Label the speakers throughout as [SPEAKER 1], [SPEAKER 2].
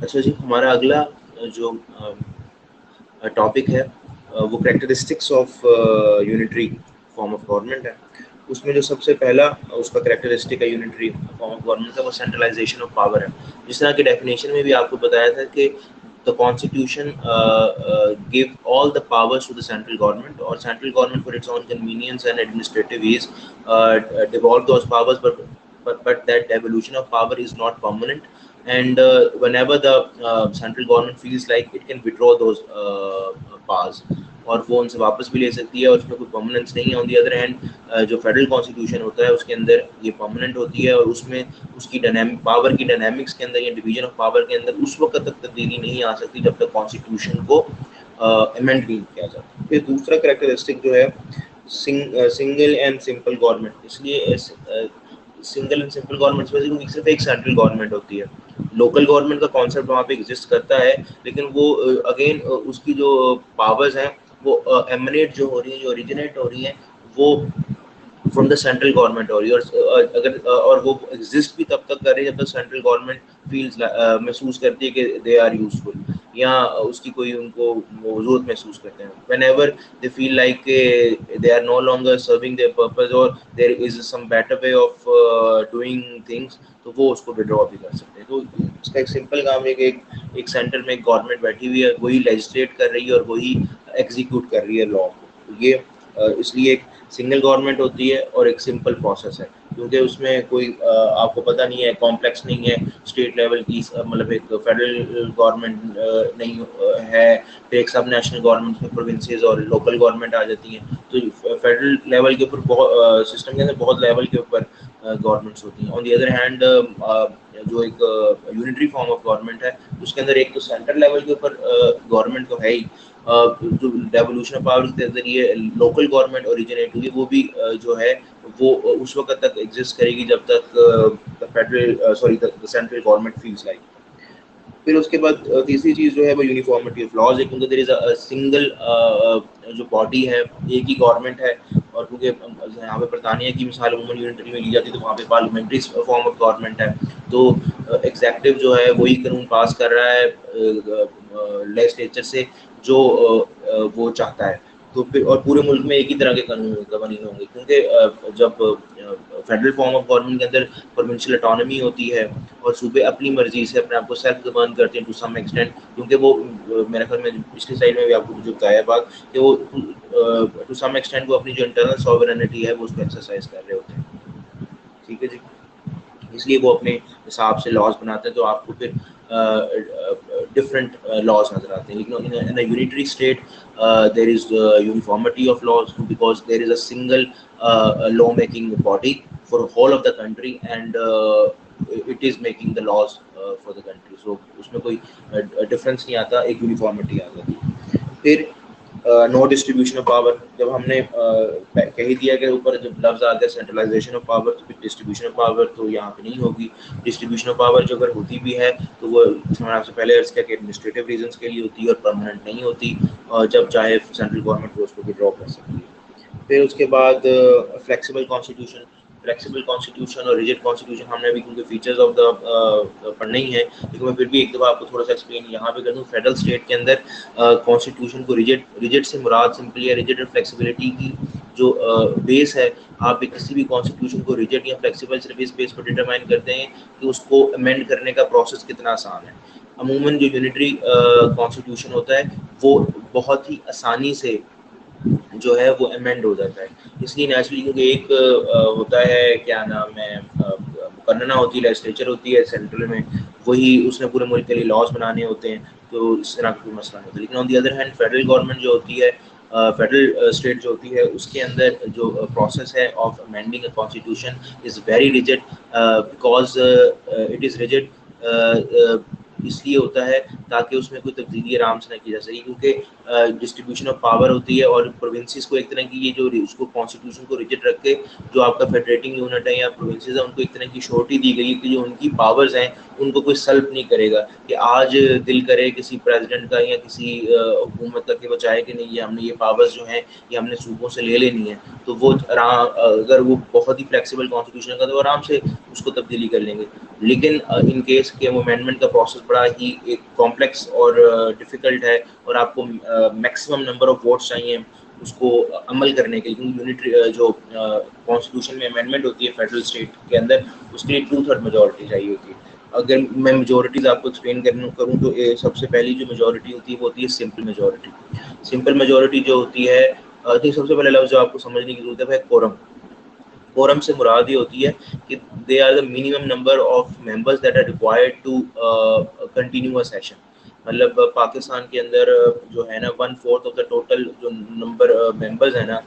[SPEAKER 1] اچھا جی، ہمارا اگلا جو ٹاپک ہے وہ characteristics of unitary form of government ہے. اس میں جو سب سے پہلا اس کا کریکٹرسٹک ہے یونٹری فارم آف گورنمنٹ کا، وہ سینٹرلائزیشن آف پاور ہے. جس طرح کی ڈیفینیشن میں بھی آپ کو بتایا تھا کہ the constitution give all the powers to the central government, or central government for its own convenience and administrative ease devolve those powers, but that devolution of power is not permanent, and whenever the central government feels like it can withdraw those powers, اور وہ ان سے واپس بھی لے سکتی ہے، اور اس میں کوئی پرماننس نہیں ہے. آن دی ادر ہینڈ جو فیڈرل کانسٹیٹیوشن ہوتا ہے اس کے اندر یہ پرماننٹ ہوتی ہے، اور اس میں اس کی پاور کی ڈائنامکس کے اندر یا ڈویژن آف پاور کے اندر اس وقت تک تبدیلی نہیں آ سکتی جب تک کانسٹیٹیوشن کو امینڈ نہیں کیا جاتا. پھر دوسرا کریکٹرسٹک جو ہے سنگل اینڈ سمپل گورنمنٹ. اس لیے سنگل اینڈ سمپل گورنمنٹ میں صرف ایک سینٹرل گورنمنٹ ہوتی ہے. لوکل گورنمنٹ کا کانسیپٹ وہاں پہ ایگزسٹ کرتا ہے، لیکن وہ اگین اس کی جو پاورز ہیں وہ ایمنیٹ جو ہو رہی ہیں، جو اوریجنیٹ ہو رہی ہیں، وہ فرام دا سینٹرل گورنمنٹ ہو رہی ہے. اور اگر اور وہ ایگزسٹ بھی تب تک کر رہی ہے جب تک سینٹرل گورنمنٹ فیلز محسوس کرتی ہے کہ دے آر یوزفل، یا اس کی کوئی ان کو ضرورت محسوس کرتے ہیں. Whenever they feel like they are no longer serving their purpose اور there is some better way of doing things, تو وہ اس کو ودرا بھی کر سکتے ہیں. تو اس کا ایک سمپل کام ہے کہ ایک سینٹر میں ایک گورنمنٹ بیٹھی ہوئی ہے، وہی لیجسلیٹ کر رہی ہے اور وہی ایگزیکیوٹ کر رہی ہے لا کو. یہ اس لیے ایک سنگل گورنمنٹ ہوتی ہے اور ایک سمپل پروسیس ہے، کیونکہ اس میں کوئی آپ کو پتہ نہیں ہے، کمپلیکس نہیں ہے اسٹیٹ لیول کی، مطلب ایک فیڈرل گورنمنٹ نہیں ہے، پھر ایک سب نیشنل گورنمنٹ میں پروونسز اور لوکل گورنمنٹ آ جاتی ہیں. تو فیڈرل لیول کے اوپر بہت سسٹم کے اندر بہت لیول کے اوپر گورنمنٹس ہوتی ہیں. آن دی ادر ہینڈ جو ایک یونٹری فارم آف گورنمنٹ ہے اس کے اندر ایک تو سینٹر لیول کے اوپر گورنمنٹ تو ہے ہی، جو ڈیولوشن آف پاور کے ذریعے لوکل گورنمنٹ اوریجنیٹ ہوئی، وہ بھی جو ہے وہ اس وقت تک ایگزسٹ کرے گی جب تک سینٹرل گورنمنٹ فیلز لائک. پھر اس کے بعد تیسری چیز جو ہے وہ یونیفارمٹی آف لاز ہے، کیونکہ دیر از اے سنگل جو باڈی ہے، ایک ہی گورنمنٹ ہے. اور کیونکہ یہاں پہ برطانیہ کی مثال عموماً یونٹری میں لی جاتی ہے، تو وہاں پہ پارلیمنٹری فارم آف گورنمنٹ ہے. تو ایگزیکٹو جو ہے وہی قانون پاس کر رہا ہے لیجسلیچر سے جو وہ چاہتا ہے. تو پھر اور پورے ملک میں ایک ہی طرح کے قوانین ہوں گے، کیونکہ جب فیڈرل فارم آف گورنمنٹ کے اندر پروونشل اٹانومی ہوتی ہے اور صوبے اپنی مرضی سے اپنے آپ کو سیلف گورن کرتے ہیں ٹو سم ایکسٹینٹ، کیونکہ وہ میرے خیال میں پچھلی سائڈ میں بھی آپ کو جو بتایا بات کہ وہ ٹو سم ایکسٹینٹ وہ اپنی جو انٹرنل سوورنٹی ہے وہ اس کو ایکسرسائز کر رہے ہوتے ہیں. ٹھیک ہے جی، اس لیے وہ اپنے حساب سے لاز بناتے ہیں، تو آپ کو پھر ڈفرینٹ لاز نظر آتے ہیں. لیکن in unitary state there is uniformity of laws because there is a single law making body for whole of the country, and it is making the laws for the country. So اس میں کوئی difference نہیں آتا، ایک uniformity آ جاتی. پھر نو distribution of power. جب ہم نے کہہ دیا کہ اوپر جب لفظ آتا ہے سینٹرلائزیشن آف پاور، تو پھر ڈسٹریبیوشن آف پاور تو یہاں پہ نہیں ہوگی. ڈسٹریبیوشن آف پاور جو اگر ہوتی بھی ہے تو وہ میں نے آپ سے پہلے عرض کیا کہ ایڈمنسٹریٹو ریزنس کے لیے ہوتی ہے اور پرماننٹ نہیں ہوتی، اور جب چاہے سینٹرل گورنمنٹ اس کو ودرا کر سکتی ہے. پھر اس کے بعد فلیکسیبل کانسٹیٹیوشن. فلیکسیبل کانسٹیٹیوشن اور ریجڈ کانسٹیٹیوشن ہم نے ابھی کیونکہ فیچرز آف دا پڑھنے ہی ہیں، لیکن میں پھر بھی ایک دفعہ آپ کو تھوڑا سا ایکسپلین یہاں پہ کر دوں. فیڈرل اسٹیٹ کے اندر کانسٹیٹیوشن کو ریجڈ سے مراد سمپلی ریجڈ اور فلیکسیبلٹی کی جو بیس ہے، آپ کسی بھی کانسٹیٹیوشن کو ریجڈ یا فلیکسیبل صرف اس بیس پر ڈیٹرمائن کرتے ہیں کہ اس کو امینڈ کرنے کا پروسیس کتنا آسان ہے. عموماً جو یونٹری کانسٹیٹیوشن ہوتا ہے وہ بہت ہی آسانی سے جو ہے وہ امینڈ ہو جاتا ہے. اس لیے نیچرلی کیونکہ ایک ہوتا ہے کیا نام ہے مقننہ ہوتی ہے، لیجسلیچر ہوتی ہے سینٹرل میں، وہی اس نے پورے ملک کے لیے لاز بنانے ہوتے ہیں، تو اس طرح کا کوئی مسئلہ نہیں ہوتا. لیکن on the other hand federal government جو ہوتی ہے، فیڈرل اسٹیٹ جو ہوتی ہے، اس کے اندر جو پروسیس ہے of amending a constitution is very rigid because it is rigid. اس لیے ہوتا ہے تاکہ اس میں کوئی تبدیلی آرام سے نہ کی جا سکے، کیونکہ ڈسٹریبیوشن آف پاور ہوتی ہے اور پروونسز کو ایک طرح کی یہ جو اس کو کانسٹیٹیوشن کو ریجڈ رکھ کے جو آپ کا فیڈریٹنگ یونٹ ہے یا پروونسز ہیں ان کو ایک طرح کی شورٹی دی گئی کہ جو ان کی پاورز ہیں ان کو کوئی سلب نہیں کرے گا، کہ آج دل کرے کسی پریزیڈنٹ کا یا کسی حکومت کا کہ وہ چاہے کہ نہیں یہ ہم نے یہ پاورز جو ہیں یہ ہم نے صوبوں سے لے لینی ہے، تو وہ اگر وہ بہت ہی فلیکسیبل کانسٹیٹیوشن کا تو آرام سے اس کو تبدیلی کر لیں گے. لیکن ان کیس کہ وہ امینڈمنٹ کا پروسیس بڑا ہی ایک کمپلیکس اور ڈیفیکلٹ ہے اور آپ کو میکسیمم نمبر آف ووٹس چاہیے اس کو عمل کرنے کے لیے. یونٹری جو کانسٹیٹیوشن میں امینڈمنٹ ہوتی ہے فیڈرل اسٹیٹ کے اندر, اس کے لیے 2/3 میجورٹی چاہیے ہوتی ہے. اگر میں میجورٹیز آپ کو ایکسپلین کروں تو سب سے پہلی جو میجورٹی ہوتی ہے وہ ہوتی ہے سمپل میجورٹی. سمپل میجورٹی جو ہوتی ہے تو سب سے پہلے لفظ جو آپ کو سمجھنے کی ضرورت ہے کورم. کورم سے مراد یہ ہوتی ہے کہ they are the minimum number of members that are required to continue a session. مطلب پاکستان کے اندر جو ہے نا 1/4 آف دا ٹوٹل جو نمبر ممبرز ہیں نا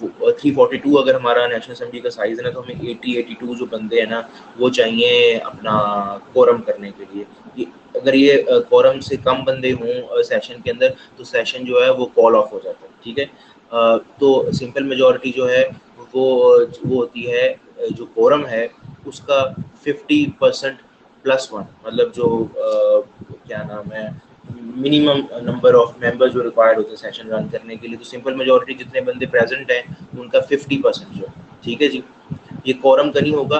[SPEAKER 1] 342 اگر ہمارا نیشنل اسمبلی کا سائز ہے نا تو ہمیں 82 جو بندے ہیں نا وہ چاہیے اپنا کورم کرنے کے لیے. اگر یہ کورم سے کم بندے ہوں سیشن کے اندر تو سیشن جو ہے وہ کال آف ہو جاتا ہے. ٹھیک ہے, تو سمپل میجورٹی جو ہے وہ ہوتی ہے جو کورم ہے اس کا 50%+1, مطلب جو کیا نام ہے منیمم نمبر آف ممبر جو ریکوائرڈ ہوتے ہیں سیشن رن کرنے کے لیے. تو سمپل میجورٹی جتنے بندے پریزنٹ ہیں ان کا 50% جو ہے. ٹھیک ہے جی, یہ کورم کا نہیں ہوگا.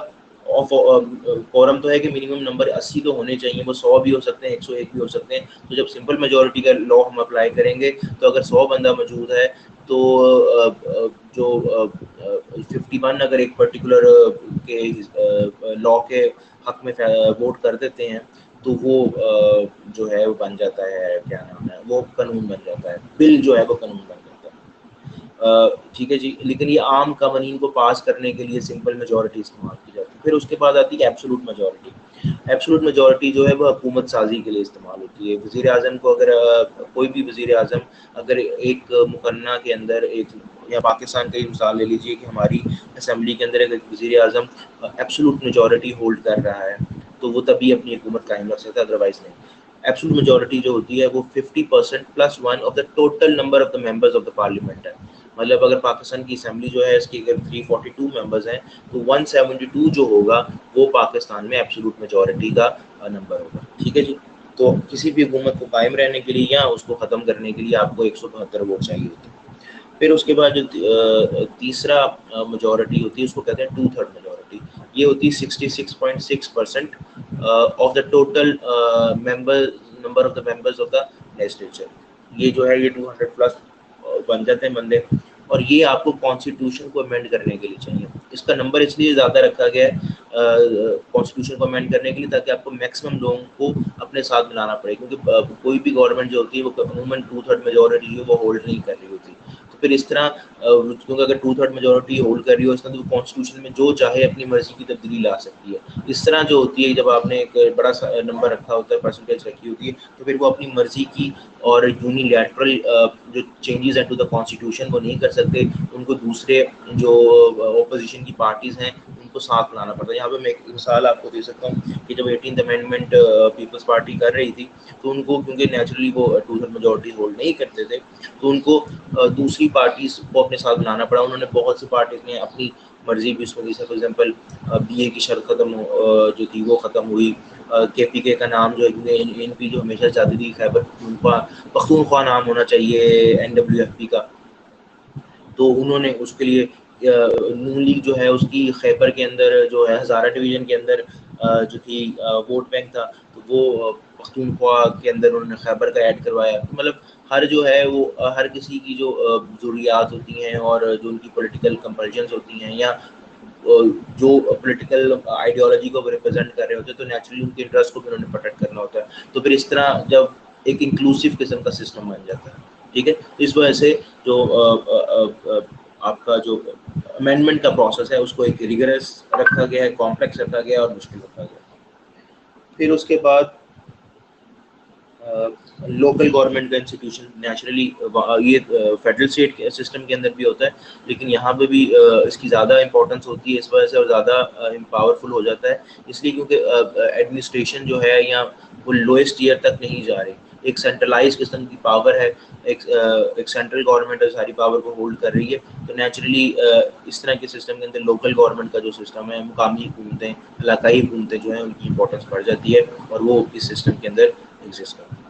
[SPEAKER 1] کورم تو ہے کہ منیمم نمبر 80 تو ہونے چاہیے, وہ 100 بھی ہو سکتے ہیں 101 بھی ہو سکتے ہیں. تو جب سمپل میجورٹی کا لا ہم اپلائی کریں گے تو اگر 100 بندہ موجود ہے تو جو 51 اگر ایک پرٹیکولر کے لا کے حق میں ووٹ کر دیتے ہیں تو وہ جو ہے وہ بن جاتا ہے, کیا نام ہے, وہ قانون بن جاتا ہے, بل جو ہے وہ قانون بن جاتا ہے. ٹھیک ہے جی, لیکن یہ عام قوانین کو پاس کرنے کے لیے سمپل میجورٹی استعمال کی جاتی ہے. پھر اس کے بعد آتی ہے ایبسولوٹ میجورٹی. ایبسولوٹ میجورٹی جو ہے وہ حکومت سازی کے لیے استعمال ہوتی ہے. وزیر اعظم کو اگر کوئی بھی وزیر اعظم اگر ایک مقننہ کے اندر ایک, یا پاکستان کی مثال لے لیجیے کہ ہماری اسمبلی کے اندر ایک وزیر اعظم ایبسولوٹ میجورٹی ہولڈ کر رہا ہے تو وہ تبھی اپنی حکومت قائم رکھ سکتا ہے, ادروائز نہیں. ایبسولوٹ میجورٹی جو ہوتی ہے وہ 50%+1 of the total number of the members of the parliament ہے. مطلب اگر پاکستان کی اسمبلی جو ہے اس کی اگر 342 ممبرز ہیں تو 172 جو ہوگا وہ پاکستان میں ایبسولوٹ میجورٹی کا نمبر ہوگا. ٹھیک ہے جی, تو کسی بھی حکومت کو قائم رہنے کے لیے یا اس کو ختم کرنے کے لیے آپ کو 172 ووٹ چاہیے ہوتے ہیں. پھر اس کے بعد جو تیسرا میجورٹی ہوتی ہے اس کو کہتے ہیں 2/3 میجورٹی. یہ ہوتی ہے 66.6% of the total number of the members of the legislature. یہ جو ہے یہ 200+ بن جاتے ہیں بندے, اور یہ آپ کو کانسٹیٹیوشن کو امینڈ کرنے کے لیے چاہیے. اس کا نمبر اس لیے زیادہ رکھا گیا ہے کانسٹیٹیوشن کو امینڈ کرنے کے لیے تاکہ آپ کو میکسیمم لوگوں کو اپنے ساتھ ملانا پڑے, کیونکہ کوئی بھی گورنمنٹ جو ہوتی ہے وہ عموماً 2/3 میجورٹی وہ ہولڈ نہیں کر رہی ہوتی. تو پھر اس طرح کیونکہ اگر 2/3 میجورٹی ہولڈ کر رہی ہو اس طرح تو کانسٹیٹیوشن میں جو چاہے اپنی مرضی کی تبدیلی لا سکتی ہے. اس طرح جو ہوتی ہے جب آپ نے ایک بڑا سا نمبر رکھا ہوتا ہے, پرسنٹیج رکھی ہوتی ہے, تو پھر وہ اپنی مرضی کی اور یونیلیٹرل جو چینجز ہیں ٹو دا کانسٹیٹیوشن وہ نہیں کر سکتے. ان کو دوسرے جو اپوزیشن کی پارٹیز ہیں ان کو ساتھ لانا پڑتا ہے. یہاں پہ میں ایک مثال آپ کو دے سکتا ہوں کہ جب 18th امینڈمنٹ پیپلز پارٹی کر رہی تھی تو ان کو کیونکہ نیچرلی وہ 2/3 میجورٹی ہولڈ نہیں کرتے تھے تو ان کو دوسری پارٹیز کو اپنے ساتھ لانا پڑا. انہوں نے بہت سی پارٹیز نے اپنی مرضی بھی اس کو دی. فار ایگزامپل BA کی شرط ختم جو تھی وہ ختم ہوئی. KPK کا نام جو ہے NP جو ہمیشہ چاہتی تھی خیبر پختونخوا نام ہونا چاہیے NWFP کا, تو انہوں نے اس کے لیے نون لیگ جو ہے اس کی خیبر کے اندر جو ہے ہزارہ ڈویژن کے اندر جو تھی ووٹ بینک تھا تو وہ پختونخوا کے اندر انہوں نے خیبر کا ایڈ کروایا. مطلب ہر جو ہے وہ ہر کسی کی جو ضروریات ہوتی ہیں اور جو ان کی پولیٹیکل کمپلشنز ہوتی ہیں یا جو پولیٹیکل آئیڈیالوجی کو ریپرزینٹ کر رہے ہوتے ہیں تو نیچرلی ان کے انٹرسٹ کو بھی انہوں نے پروٹیکٹ کرنا ہوتا ہے. تو پھر اس طرح جب ایک انکلوسیو قسم کا سسٹم بن جاتا ہے. ٹھیک ہے, اس وجہ سے جو آپ کا جو امینڈمنٹ کا پروسیس ہے اس کو ایک ریگرس رکھا گیا ہے, کمپلیکس رکھا گیا اور مشکل رکھا گیا. پھر اس کے بعد لوکل گورنمنٹ کا انسٹیٹیوشن نیچرلی یہ فیڈرل اسٹیٹ سسٹم کے اندر بھی ہوتا ہے لیکن یہاں پہ بھی اس کی زیادہ امپورٹنس ہوتی ہے اس وجہ سے اور زیادہ پاورفل ہو جاتا ہے اس لیے کیونکہ ایڈمنسٹریشن جو ہے یا وہ لوئسٹ ٹیئر تک نہیں جا رہی. ایک سینٹرلائز قسم کی پاور ہے, ایک سینٹرل گورنمنٹ ساری پاور کو ہولڈ کر رہی ہے. تو نیچرلی اس طرح کے سسٹم کے اندر لوکل گورنمنٹ کا جو سسٹم ہے مقامی حکومتیں علاقائی حکومتیں جو ہیں ان کی امپورٹنس بڑھ جاتی ہے اور وہ اس سسٹم کے اندر ایگزسٹ کرتی ہیں.